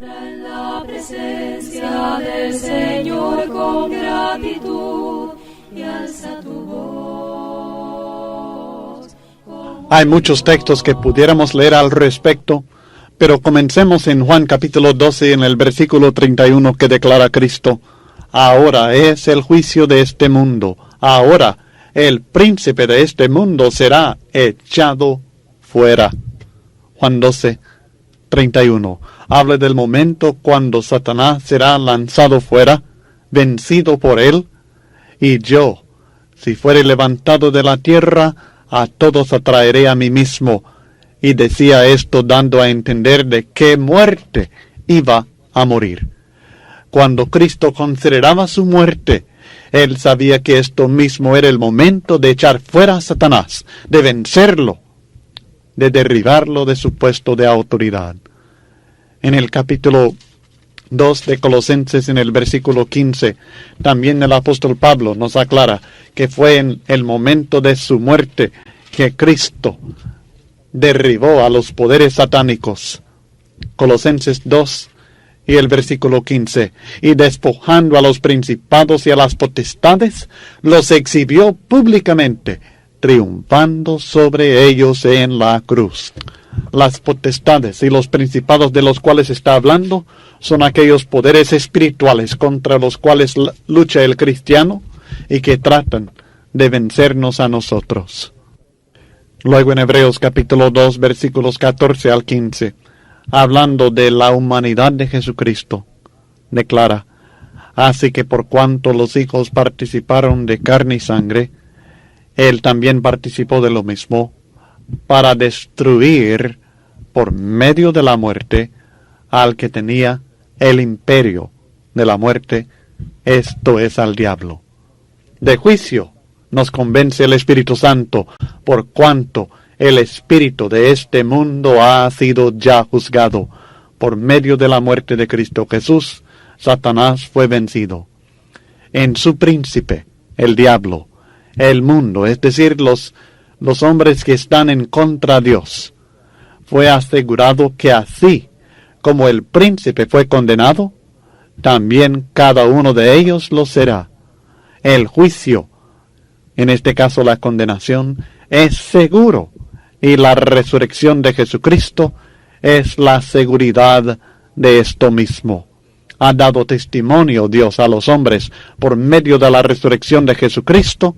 En la presencia del Señor con gratitud y alza tu voz. Hay muchos textos que pudiéramos leer al respecto, pero comencemos en Juan capítulo 12 en el versículo 31 que declara Cristo: ahora es el juicio de este mundo, ahora el príncipe de este mundo será echado fuera. Juan 12, 31. Habla del momento cuando Satanás será lanzado fuera, vencido por él, y yo, si fuere levantado de la tierra, a todos atraeré a mí mismo. Y decía esto dando a entender de qué muerte iba a morir. Cuando Cristo consideraba su muerte, él sabía que esto mismo era el momento de echar fuera a Satanás, de vencerlo, de derribarlo de su puesto de autoridad. En el capítulo 2 de Colosenses, en el versículo 15, también el apóstol Pablo nos aclara que fue en el momento de su muerte que Cristo derribó a los poderes satánicos. Colosenses 2 y el versículo 15. Y despojando a los principados y a las potestades, los exhibió públicamente, triunfando sobre ellos en la cruz. Las potestades y los principados de los cuales está hablando son aquellos poderes espirituales contra los cuales lucha el cristiano y que tratan de vencernos a nosotros. Luego en Hebreos capítulo 2 versículos 14 al 15, hablando de la humanidad de Jesucristo, declara: así que por cuanto los hijos participaron de carne y sangre, él también participó de lo mismo, para destruir por medio de la muerte al que tenía el imperio de la muerte, esto es al diablo. De juicio nos convence el Espíritu Santo, por cuanto el espíritu de este mundo ha sido ya juzgado. Por medio de la muerte de Cristo Jesús, Satanás fue vencido. En su príncipe, el diablo, el mundo, es decir, los hombres que están en contra de Dios, fue asegurado que así como el príncipe fue condenado, también cada uno de ellos lo será. El juicio, en este caso la condenación, es seguro, y la resurrección de Jesucristo es la seguridad de esto mismo. Ha dado testimonio Dios a los hombres por medio de la resurrección de Jesucristo,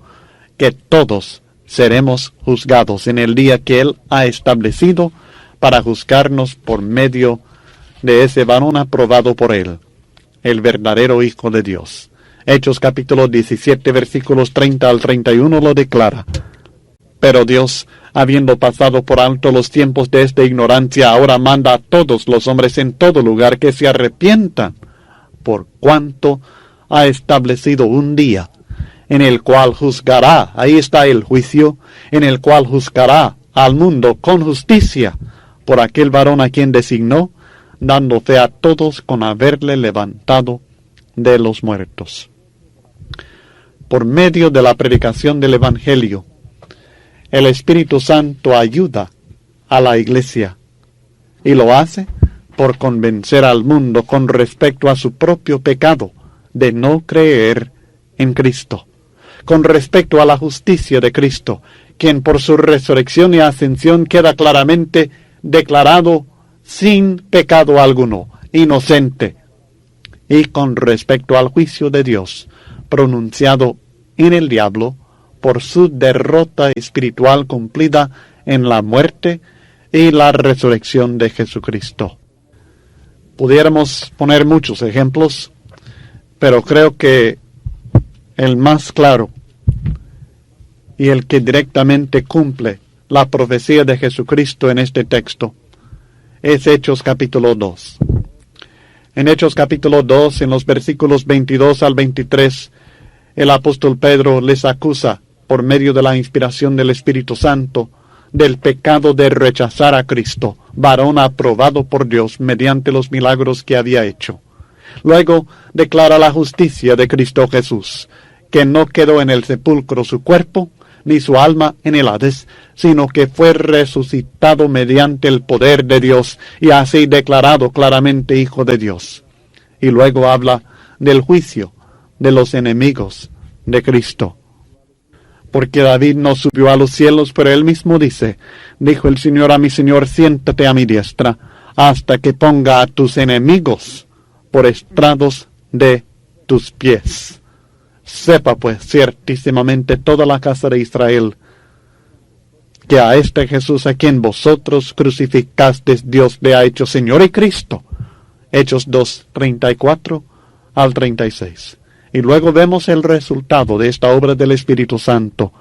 que todos seremos juzgados en el día que Él ha establecido para juzgarnos por medio de ese varón aprobado por Él, el verdadero Hijo de Dios. Hechos capítulo 17 versículos 30 al 31 lo declara: pero Dios, habiendo pasado por alto los tiempos de esta ignorancia, ahora manda a todos los hombres en todo lugar que se arrepientan, por cuanto ha establecido un día en el cual juzgará, ahí está el juicio, en el cual juzgará al mundo con justicia por aquel varón a quien designó, dando fe a todos con haberle levantado de los muertos. Por medio de la predicación del Evangelio, el Espíritu Santo ayuda a la Iglesia, y lo hace por convencer al mundo con respecto a su propio pecado de no creer en Cristo, con respecto a la justicia de Cristo, quien por su resurrección y ascensión queda claramente declarado sin pecado alguno, inocente, y con respecto al juicio de Dios, pronunciado en el diablo por su derrota espiritual cumplida en la muerte y la resurrección de Jesucristo. Pudiéramos poner muchos ejemplos, pero creo que el más claro y el que directamente cumple la profecía de Jesucristo en este texto es Hechos capítulo 2. En Hechos capítulo 2, en los versículos 22 al 23, el apóstol Pedro les acusa, por medio de la inspiración del Espíritu Santo, del pecado de rechazar a Cristo, varón aprobado por Dios mediante los milagros que había hecho. Luego declara la justicia de Cristo Jesús, que no quedó en el sepulcro su cuerpo, ni su alma en el Hades, sino que fue resucitado mediante el poder de Dios y así declarado claramente Hijo de Dios. Y luego habla del juicio de los enemigos de Cristo. Porque David no subió a los cielos, pero él mismo dice, dijo el Señor a mi Señor, siéntate a mi diestra, hasta que ponga a tus enemigos por estrados de tus pies. Sepa pues ciertísimamente toda la casa de Israel, que a este Jesús a quien vosotros crucificasteis, Dios le ha hecho Señor y Cristo. Hechos 2, 34 al 36. Y luego vemos el resultado de esta obra del Espíritu Santo.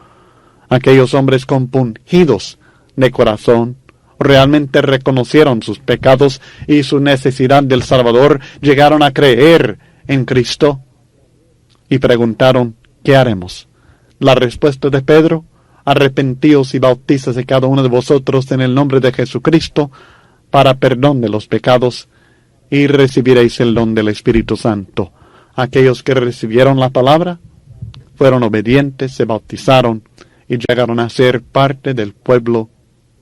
Aquellos hombres compungidos de corazón realmente reconocieron sus pecados y su necesidad del Salvador, llegaron a creer en Cristo y preguntaron, ¿qué haremos? La respuesta de Pedro, arrepentíos y bautízase cada uno de vosotros en el nombre de Jesucristo para perdón de los pecados y recibiréis el don del Espíritu Santo. Aquellos que recibieron la palabra fueron obedientes, se bautizaron y llegaron a ser parte del pueblo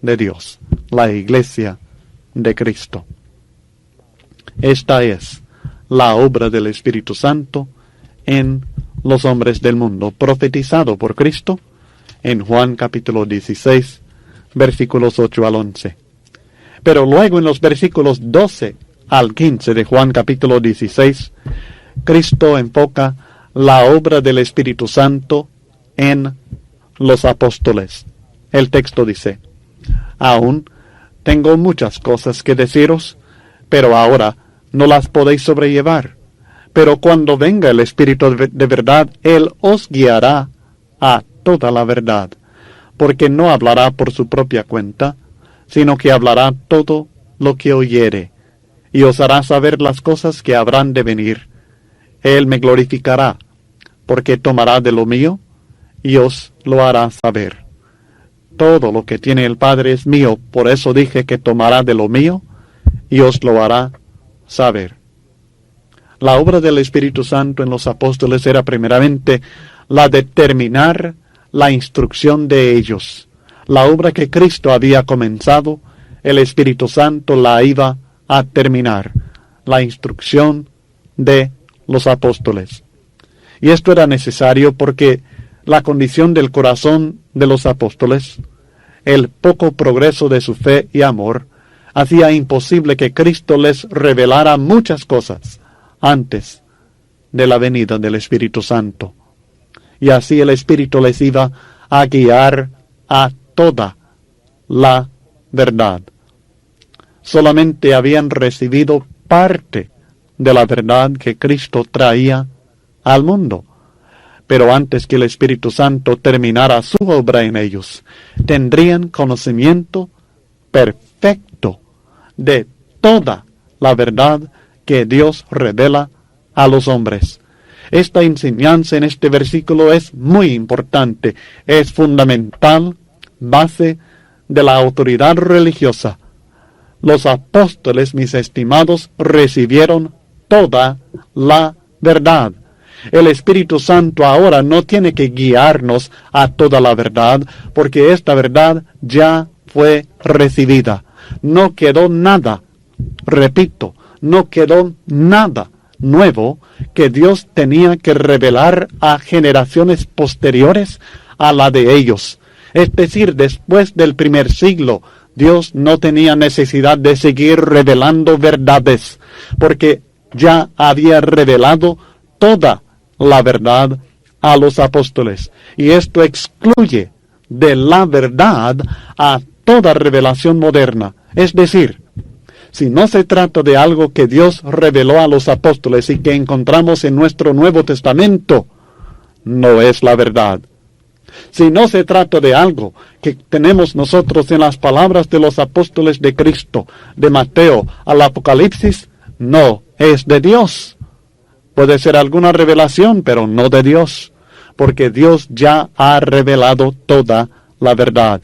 de Dios, la iglesia de Cristo. Esta es la obra del Espíritu Santo en los hombres del mundo, profetizado por Cristo en Juan capítulo 16, versículos 8 al 11. Pero luego en los versículos 12 al 15 de Juan capítulo 16, Cristo enfoca la obra del Espíritu Santo en los apóstoles. El texto dice, aún tengo muchas cosas que deciros, pero ahora no las podéis sobrellevar. Pero cuando venga el Espíritu de verdad, Él os guiará a toda la verdad, porque no hablará por su propia cuenta, sino que hablará todo lo que oyere, y os hará saber las cosas que habrán de venir. Él me glorificará, porque tomará de lo mío, y os lo hará saber. Todo lo que tiene el Padre es mío, por eso dije que tomará de lo mío, y os lo hará saber. La obra del Espíritu Santo en los apóstoles era primeramente la de terminar la instrucción de ellos. La obra que Cristo había comenzado, el Espíritu Santo la iba a terminar. La instrucción de los apóstoles. Y esto era necesario porque la condición del corazón de los apóstoles, el poco progreso de su fe y amor, hacía imposible que Cristo les revelara muchas cosas antes de la venida del Espíritu Santo. Y así el Espíritu les iba a guiar a toda la verdad. Solamente habían recibido parte de la verdad que Cristo traía al mundo. Pero antes que el Espíritu Santo terminara su obra en ellos, tendrían conocimiento perfecto de toda la verdad que Dios revela a los hombres. Esta enseñanza en este versículo es muy importante, es fundamental, base de la autoridad religiosa. Los apóstoles, mis estimados, recibieron toda la verdad. El Espíritu Santo ahora no tiene que guiarnos a toda la verdad, porque esta verdad ya fue recibida. No quedó nada, repito, no quedó nada nuevo que Dios tenía que revelar a generaciones posteriores a la de ellos. Es decir, después del primer siglo, Dios no tenía necesidad de seguir revelando verdades, porque ya había revelado toda la verdad a los apóstoles. Y esto excluye de la verdad a toda revelación moderna. Es decir, si no se trata de algo que Dios reveló a los apóstoles y que encontramos en nuestro Nuevo Testamento, no es la verdad. Si no se trata de algo que tenemos nosotros en las palabras de los apóstoles de Cristo, de Mateo al Apocalipsis, no es de Dios. Puede ser alguna revelación, pero no de Dios, porque Dios ya ha revelado toda la verdad.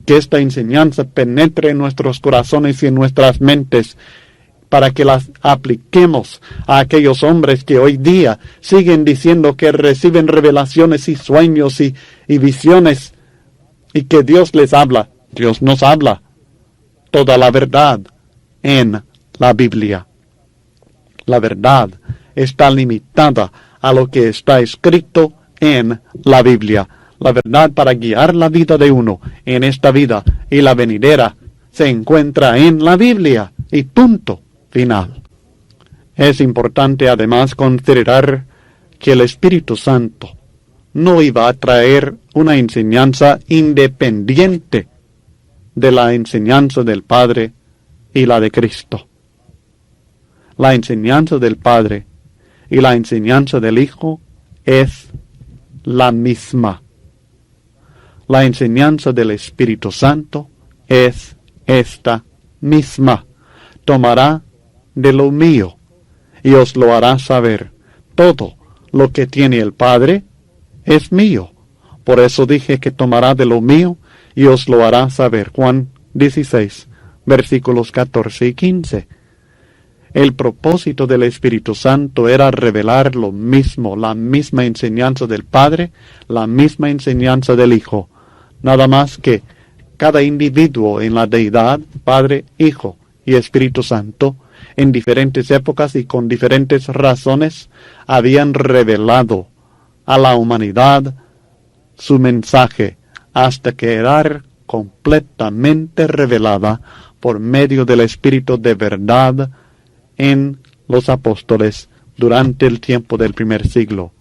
Que esta enseñanza penetre en nuestros corazones y en nuestras mentes, para que las apliquemos a aquellos hombres que hoy día siguen diciendo que reciben revelaciones y sueños y visiones y que Dios les habla. Dios nos habla toda la verdad en la Biblia. La verdad está limitada a lo que está escrito en la Biblia. La verdad para guiar la vida de uno en esta vida y la venidera se encuentra en la Biblia y punto final. Es importante además considerar que el Espíritu Santo no iba a traer una enseñanza independiente de la enseñanza del Padre y la de Cristo. La enseñanza del Padre y la enseñanza del Hijo es la misma. La enseñanza del Espíritu Santo es esta misma. Tomará de lo mío y os lo hará saber. Todo lo que tiene el Padre es mío. Por eso dije que tomará de lo mío y os lo hará saber. Juan 16, versículos 14 y 15. El propósito del Espíritu Santo era revelar lo mismo, la misma enseñanza del Padre, la misma enseñanza del Hijo. Nada más que cada individuo en la deidad, Padre, Hijo y Espíritu Santo, en diferentes épocas y con diferentes razones, habían revelado a la humanidad su mensaje hasta quedar completamente revelada por medio del Espíritu de verdad en los apóstoles durante el tiempo del primer siglo.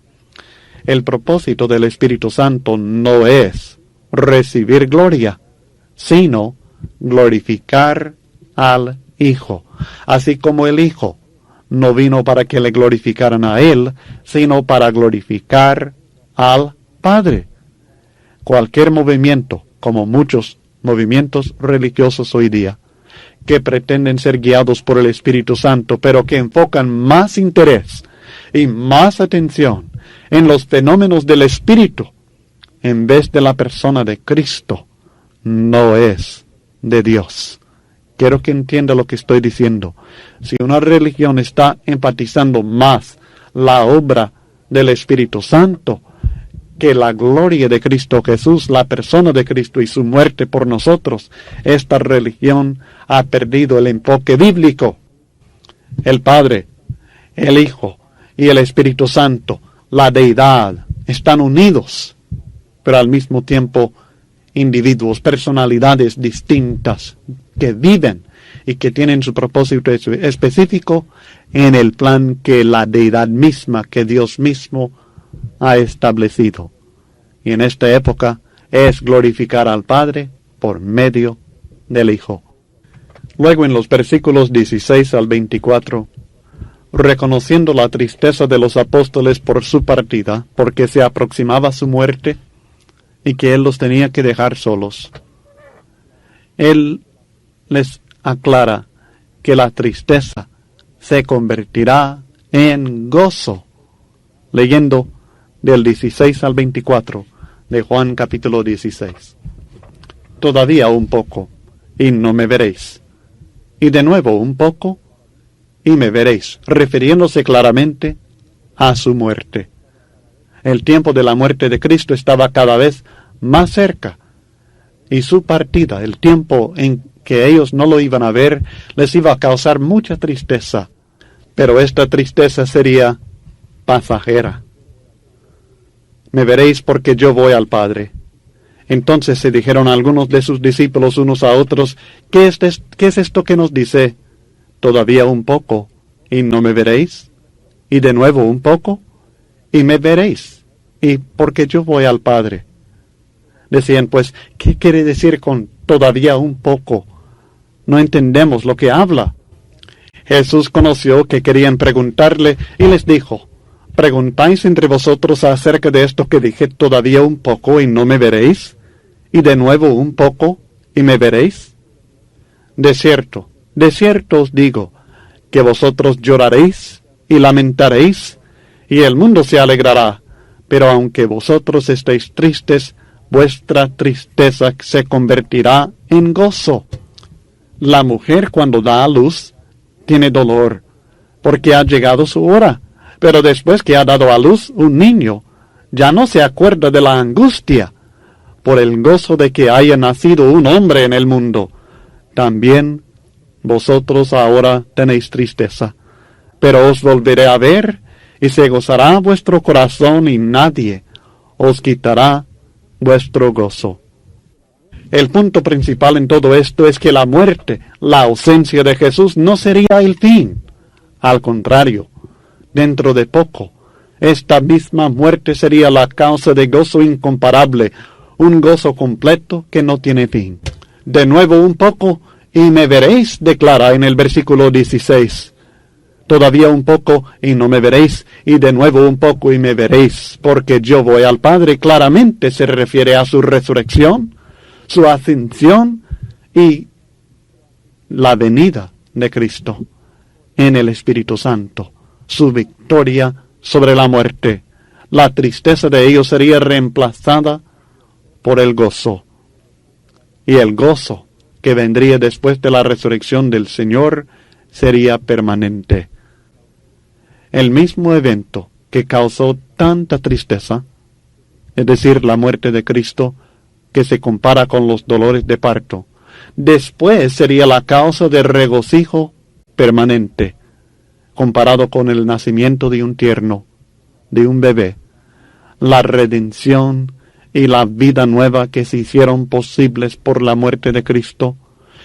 El propósito del Espíritu Santo no es recibir gloria, sino glorificar al Hijo, así como el Hijo no vino para que le glorificaran a Él, sino para glorificar al Padre. Cualquier movimiento, como muchos movimientos religiosos hoy día, que pretenden ser guiados por el Espíritu Santo, pero que enfocan más interés y más atención en los fenómenos del Espíritu, en vez de la persona de Cristo, no es de Dios. Quiero que entienda lo que estoy diciendo. Si una religión está enfatizando más la obra del Espíritu Santo que la gloria de Cristo Jesús, la persona de Cristo y su muerte por nosotros, esta religión ha perdido el enfoque bíblico. El Padre, el Hijo y el Espíritu Santo, la deidad, están unidos, pero al mismo tiempo individuos, personalidades distintas que viven y que tienen su propósito específico en el plan que la deidad misma, que Dios mismo ha establecido. Y en esta época es glorificar al Padre por medio del Hijo. Luego en los versículos 16 al 24, reconociendo la tristeza de los apóstoles por su partida, porque se aproximaba su muerte y que Él los tenía que dejar solos, Él les aclara que la tristeza se convertirá en gozo, leyendo del 16 al 24 de Juan capítulo 16. Todavía un poco, y no me veréis. Y de nuevo un poco, y me veréis, refiriéndose claramente a su muerte. El tiempo de la muerte de Cristo estaba cada vez más cerca, y su partida, el tiempo en que ellos no lo iban a ver, les iba a causar mucha tristeza, pero esta tristeza sería pasajera. Me veréis porque yo voy al Padre. Entonces se dijeron algunos de sus discípulos unos a otros, ¿qué es esto que nos dice? Todavía un poco, y no me veréis, y de nuevo un poco, y me veréis, y porque yo voy al Padre. Decían, pues, ¿qué quiere decir con todavía un poco? No entendemos lo que habla. Jesús conoció que querían preguntarle y les dijo, ¿preguntáis entre vosotros acerca de esto que dije todavía un poco y no me veréis? ¿Y de nuevo un poco y me veréis? De cierto os digo, que vosotros lloraréis y lamentaréis, y el mundo se alegrará, pero aunque vosotros estéis tristes, vuestra tristeza se convertirá en gozo. La mujer cuando da a luz tiene dolor, porque ha llegado su hora. Pero después que ha dado a luz un niño, ya no se acuerda de la angustia por el gozo de que haya nacido un hombre en el mundo. También vosotros ahora tenéis tristeza, pero os volveré a ver, y se gozará vuestro corazón, y nadie os quitará vuestro gozo. El punto principal en todo esto es que la muerte, la ausencia de Jesús, no sería el fin. Al contrario, dentro de poco, esta misma muerte sería la causa de gozo incomparable, un gozo completo que no tiene fin. De nuevo un poco, y me veréis, declara en el versículo 16. Todavía un poco, y no me veréis, y de nuevo un poco, y me veréis, porque yo voy al Padre. Claramente se refiere a su resurrección, su ascensión y la venida de Cristo en el Espíritu Santo, su victoria sobre la muerte. La tristeza de ellos sería reemplazada por el gozo. Y el gozo que vendría después de la resurrección del Señor sería permanente. El mismo evento que causó tanta tristeza, es decir, la muerte de Cristo, que se compara con los dolores de parto, después sería la causa de regocijo permanente, comparado con el nacimiento de un tierno, de un bebé, la redención y la vida nueva que se hicieron posibles por la muerte de Cristo,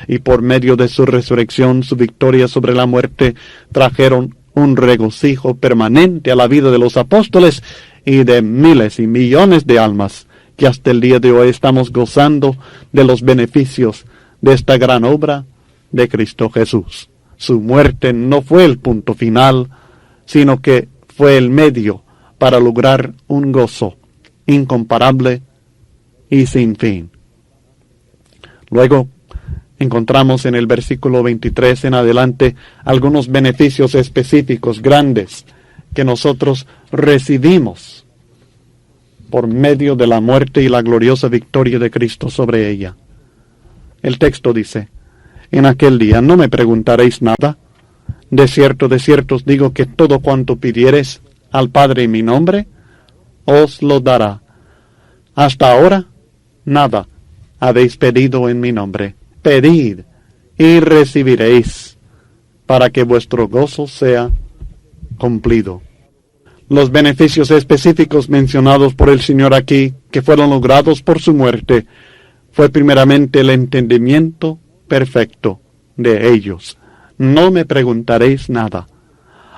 y por medio de su resurrección, su victoria sobre la muerte, trajeron un regocijo permanente a la vida de los apóstoles y de miles y millones de almas, que hasta el día de hoy estamos gozando de los beneficios de esta gran obra de Cristo Jesús. Su muerte no fue el punto final, sino que fue el medio para lograr un gozo incomparable y sin fin. Luego encontramos en el versículo 23 en adelante algunos beneficios específicos grandes que nosotros recibimos por medio de la muerte y la gloriosa victoria de Cristo sobre ella. El texto dice: en aquel día no me preguntaréis nada. De cierto os digo que todo cuanto pidiereis al Padre en mi nombre, os lo dará. Hasta ahora, nada habéis pedido en mi nombre. Pedid y recibiréis, para que vuestro gozo sea cumplido. Los beneficios específicos mencionados por el Señor aquí, que fueron logrados por su muerte, fue primeramente el entendimiento perfecto de ellos. No me preguntaréis nada.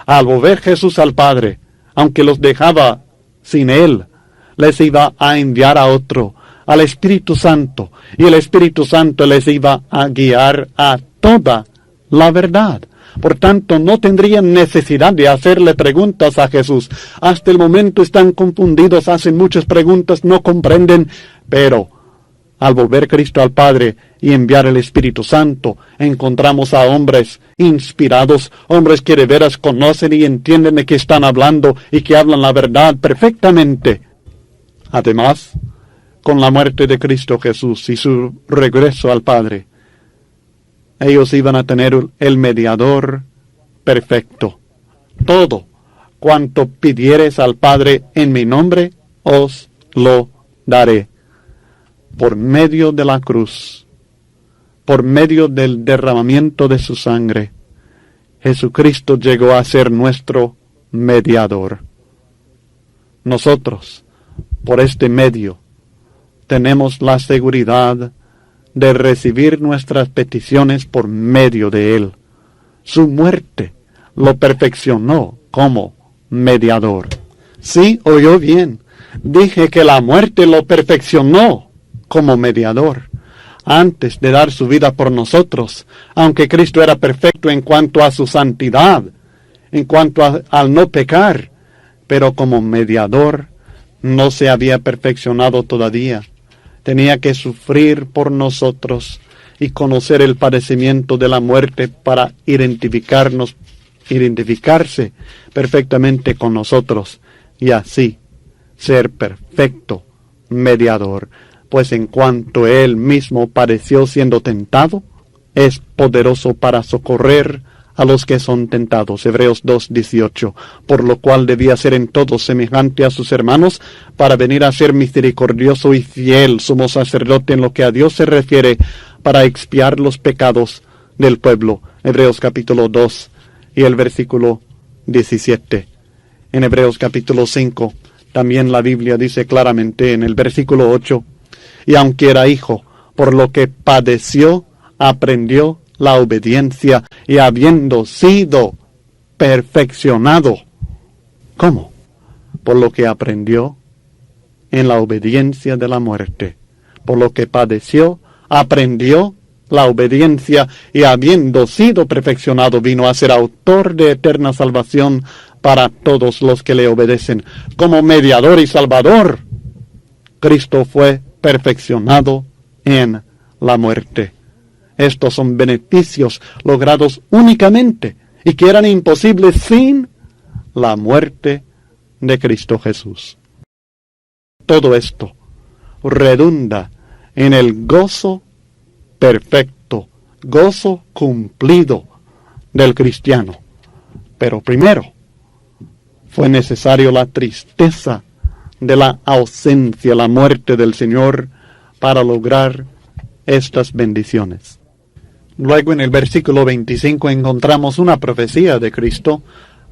Al volver Jesús al Padre, aunque los dejaba sin Él, les iba a enviar a otro, al Espíritu Santo, y el Espíritu Santo les iba a guiar a toda la verdad. Por tanto, no tendrían necesidad de hacerle preguntas a Jesús. Hasta el momento están confundidos, hacen muchas preguntas, no comprenden, pero al volver Cristo al Padre y enviar el Espíritu Santo, encontramos a hombres inspirados, hombres que de veras conocen y entienden de qué están hablando y que hablan la verdad perfectamente. Además, con la muerte de Cristo Jesús y su regreso al Padre, ellos iban a tener el mediador perfecto. Todo cuanto pidiereis al Padre en mi nombre, os lo daré. Por medio de la cruz, por medio del derramamiento de su sangre, Jesucristo llegó a ser nuestro mediador. Nosotros, por este medio, tenemos la seguridad de recibir nuestras peticiones por medio de Él. Su muerte lo perfeccionó como mediador. Sí, oyó bien. Dije que la muerte lo perfeccionó como mediador. Antes de dar su vida por nosotros, aunque Cristo era perfecto en cuanto a su santidad, en cuanto al no pecar, pero como mediador no se había perfeccionado todavía. Tenía que sufrir por nosotros y conocer el padecimiento de la muerte para identificarse perfectamente con nosotros y así ser perfecto mediador. Pues en cuanto Él mismo padeció siendo tentado, es poderoso para socorrer a los que son tentados. Hebreos 2:18. Por lo cual debía ser en todo semejante a sus hermanos, para venir a ser misericordioso y fiel sumo sacerdote en lo que a Dios se refiere, para expiar los pecados del pueblo. Hebreos capítulo 2 y el versículo 17. En Hebreos capítulo 5, también la Biblia dice claramente en el versículo 8, y aunque era hijo, por lo que padeció, aprendió la obediencia, y habiendo sido perfeccionado. ¿Cómo? Por lo que aprendió en la obediencia de la muerte. Por lo que padeció, aprendió la obediencia, y habiendo sido perfeccionado, vino a ser autor de eterna salvación para todos los que le obedecen. Como mediador y salvador, Cristo fue perfeccionado en la muerte. Estos son beneficios logrados únicamente y que eran imposibles sin la muerte de Cristo Jesús. Todo esto redunda en el gozo perfecto, gozo cumplido del cristiano. Pero primero, fue necesario la tristeza de la ausencia, la muerte del Señor, para lograr estas bendiciones. Luego en el versículo 25 encontramos una profecía de Cristo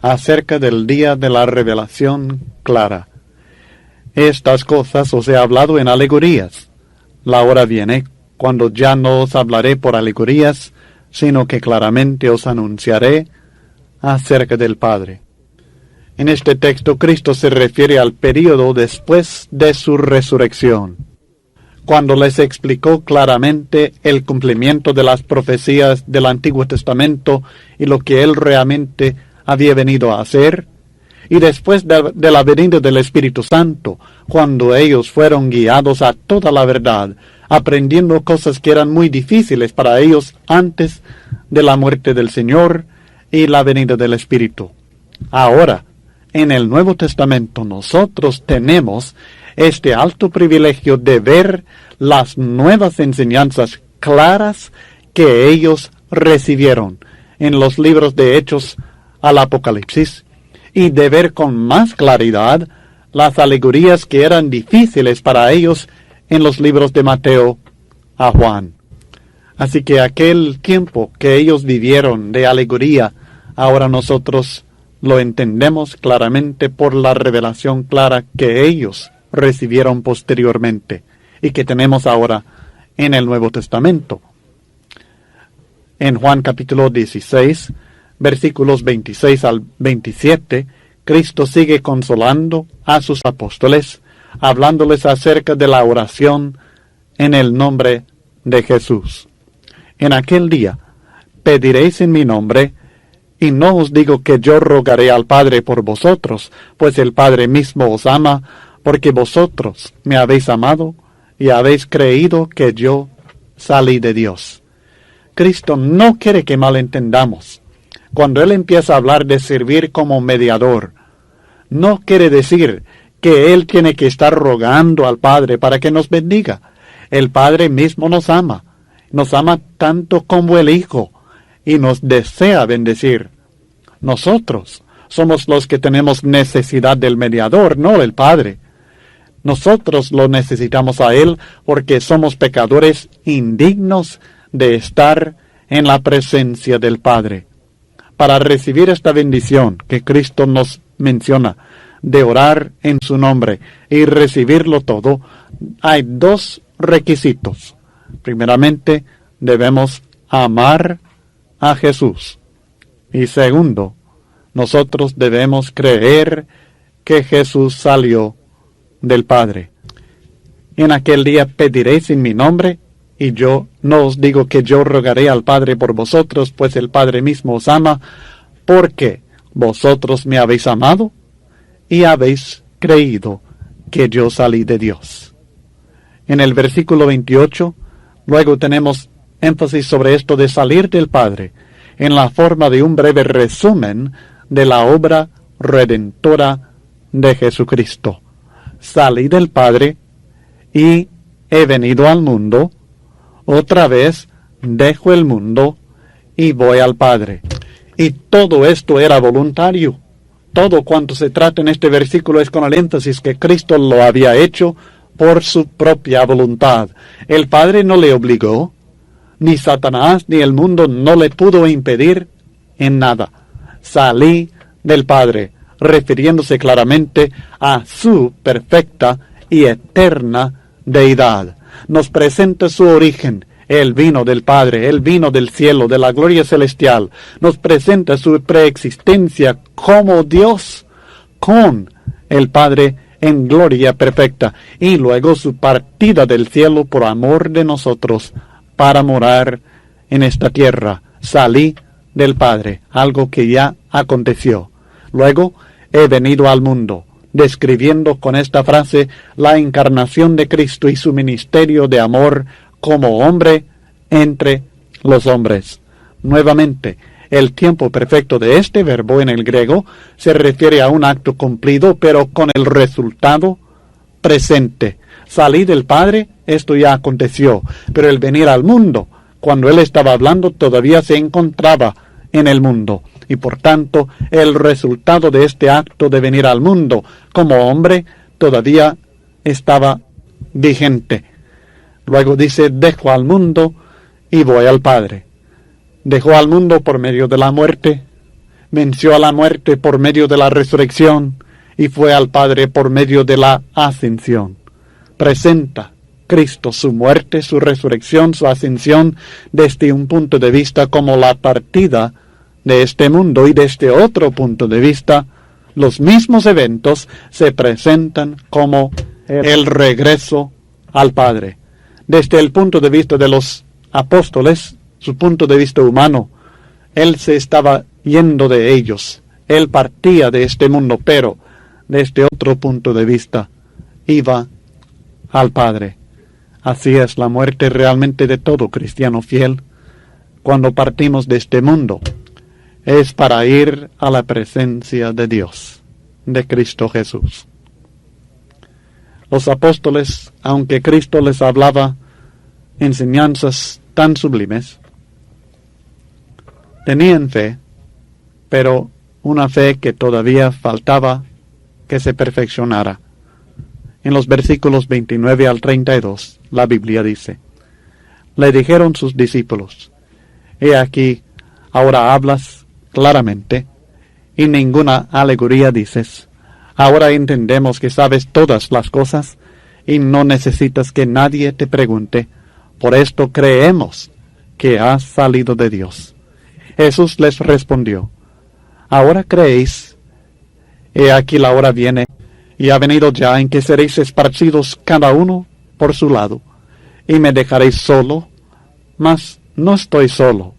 acerca del día de la revelación clara. Estas cosas os he hablado en alegorías. La hora viene cuando ya no os hablaré por alegorías, sino que claramente os anunciaré acerca del Padre. En este texto Cristo se refiere al período después de su resurrección, cuando les explicó claramente el cumplimiento de las profecías del Antiguo Testamento y lo que Él realmente había venido a hacer, y después de la venida del Espíritu Santo, cuando ellos fueron guiados a toda la verdad, aprendiendo cosas que eran muy difíciles para ellos antes de la muerte del Señor y la venida del Espíritu. Ahora, en el Nuevo Testamento, nosotros tenemos este alto privilegio de ver las nuevas enseñanzas claras que ellos recibieron en los libros de Hechos al Apocalipsis, y de ver con más claridad las alegorías que eran difíciles para ellos en los libros de Mateo a Juan. Así que aquel tiempo que ellos vivieron de alegoría, ahora nosotros lo entendemos claramente por la revelación clara que ellos recibieron posteriormente y que tenemos ahora en el Nuevo Testamento. En Juan capítulo 16, versículos 26 al 27, Cristo sigue consolando a sus apóstoles, hablándoles acerca de la oración en el nombre de Jesús. En aquel día pediréis en mi nombre, y no os digo que yo rogaré al Padre por vosotros, pues el Padre mismo os ama, porque vosotros me habéis amado y habéis creído que yo salí de Dios. Cristo no quiere que malentendamos. Cuando Él empieza a hablar de servir como mediador, no quiere decir que Él tiene que estar rogando al Padre para que nos bendiga. El Padre mismo nos ama tanto como el Hijo, y nos desea bendecir. Nosotros somos los que tenemos necesidad del mediador, no el Padre. Nosotros lo necesitamos a Él porque somos pecadores indignos de estar en la presencia del Padre. Para recibir esta bendición que Cristo nos menciona, de orar en su nombre y recibirlo todo, hay dos requisitos. Primeramente, debemos amar a Jesús. Y segundo, nosotros debemos creer que Jesús salió del Padre. En aquel día pediréis en mi nombre, y yo no os digo que yo rogaré al Padre por vosotros, pues el Padre mismo os ama, porque vosotros me habéis amado y habéis creído que yo salí de Dios. En el versículo 28, luego tenemos énfasis sobre esto de salir del Padre, en la forma de un breve resumen de la obra redentora de Jesucristo. Salí del Padre y he venido al mundo. Otra vez dejo el mundo y voy al Padre. Y todo esto era voluntario. Todo cuanto se trata en este versículo es con el énfasis que Cristo lo había hecho por su propia voluntad. El Padre no le obligó, ni Satanás ni el mundo no le pudo impedir en nada. Salí del Padre, refiriéndose claramente a su perfecta y eterna deidad. Nos presenta su origen. Él vino del Padre, Él vino del cielo, de la gloria celestial. Nos presenta su preexistencia como Dios con el Padre en gloria perfecta. Y luego su partida del cielo por amor de nosotros para morar en esta tierra. Salí del Padre, algo que ya aconteció. Luego he venido al mundo, describiendo con esta frase la encarnación de Cristo y su ministerio de amor como hombre entre los hombres. Nuevamente, el tiempo perfecto de este verbo en el griego se refiere a un acto cumplido, pero con el resultado presente. Salí del Padre, esto ya aconteció, pero el venir al mundo, cuando él estaba hablando, todavía se encontraba en el mundo. Y por tanto, el resultado de este acto de venir al mundo como hombre todavía estaba vigente. Luego dice, dejo al mundo y voy al Padre. Dejó al mundo por medio de la muerte, venció a la muerte por medio de la resurrección y fue al Padre por medio de la ascensión. Presenta Cristo su muerte, su resurrección, su ascensión desde un punto de vista como la partida de este mundo, y desde otro punto de vista los mismos eventos se presentan como el regreso al Padre. Desde el punto de vista de los apóstoles, su punto de vista humano, él se estaba yendo de ellos, él partía de este mundo, pero desde otro punto de vista iba al Padre. Así es la muerte realmente de todo cristiano fiel. Cuando partimos de este mundo, es para ir a la presencia de Dios, de Cristo Jesús. Los apóstoles, aunque Cristo les hablaba enseñanzas tan sublimes, tenían fe, pero una fe que todavía faltaba que se perfeccionara. En los versículos 29 al 32, la Biblia dice, le dijeron sus discípulos, he aquí, ahora hablas claramente, y ninguna alegoría dices. Ahora entendemos que sabes todas las cosas, y no necesitas que nadie te pregunte. Por esto creemos que has salido de Dios. Jesús les respondió, ahora creéis, he aquí la hora viene, y ha venido ya en que seréis esparcidos cada uno por su lado, y me dejaréis solo, mas no estoy solo,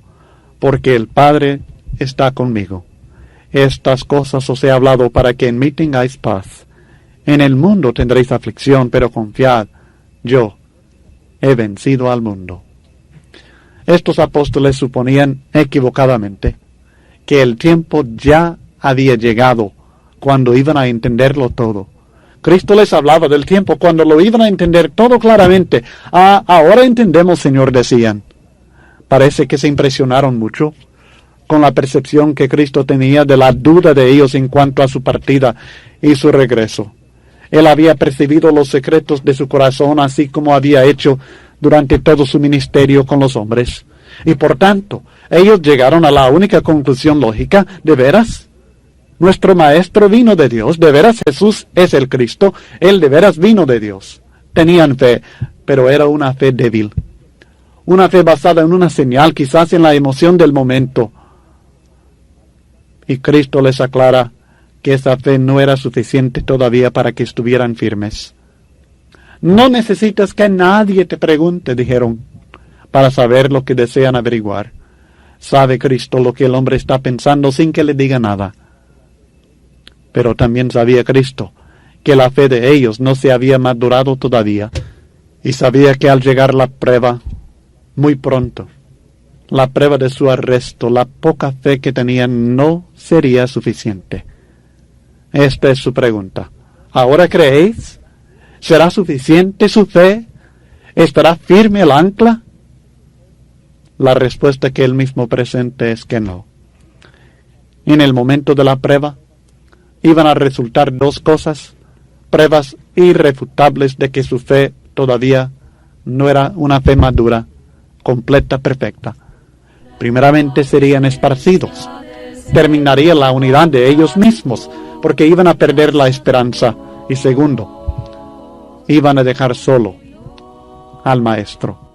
porque el Padre está conmigo. Estas cosas os he hablado para que en mí tengáis paz. En el mundo tendréis aflicción, pero confiad, yo he vencido al mundo. Estos apóstoles suponían equivocadamente que el tiempo ya había llegado cuando iban a entenderlo todo. Cristo les hablaba del tiempo cuando lo iban a entender todo claramente. Ahora entendemos, Señor, decían. Parece que se impresionaron mucho con la percepción que Cristo tenía de la duda de ellos en cuanto a su partida y su regreso. Él había percibido los secretos de su corazón, así como había hecho durante todo su ministerio con los hombres. Y por tanto, ellos llegaron a la única conclusión lógica: ¿de veras? Nuestro Maestro vino de Dios, de veras Jesús es el Cristo, Él de veras vino de Dios. Tenían fe, pero era una fe débil. Una fe basada en una señal, quizás en la emoción del momento. Y Cristo les aclara que esa fe no era suficiente todavía para que estuvieran firmes. No necesitas que nadie te pregunte, dijeron, para saber lo que desean averiguar. Sabe Cristo lo que el hombre está pensando sin que le diga nada. Pero también sabía Cristo que la fe de ellos no se había madurado todavía, y sabía que al llegar la prueba, muy pronto, la prueba de su arresto, la poca fe que tenían no sería suficiente. Esta es su pregunta. ¿Ahora creéis? ¿Será suficiente su fe? ¿Estará firme el ancla? La respuesta que él mismo presenta es que no. En el momento de la prueba, iban a resultar dos cosas, pruebas irrefutables de que su fe todavía no era una fe madura, completa, perfecta. Primeramente serían esparcidos. Terminaría la unidad de ellos mismos, porque iban a perder la esperanza. Y segundo, iban a dejar solo al Maestro.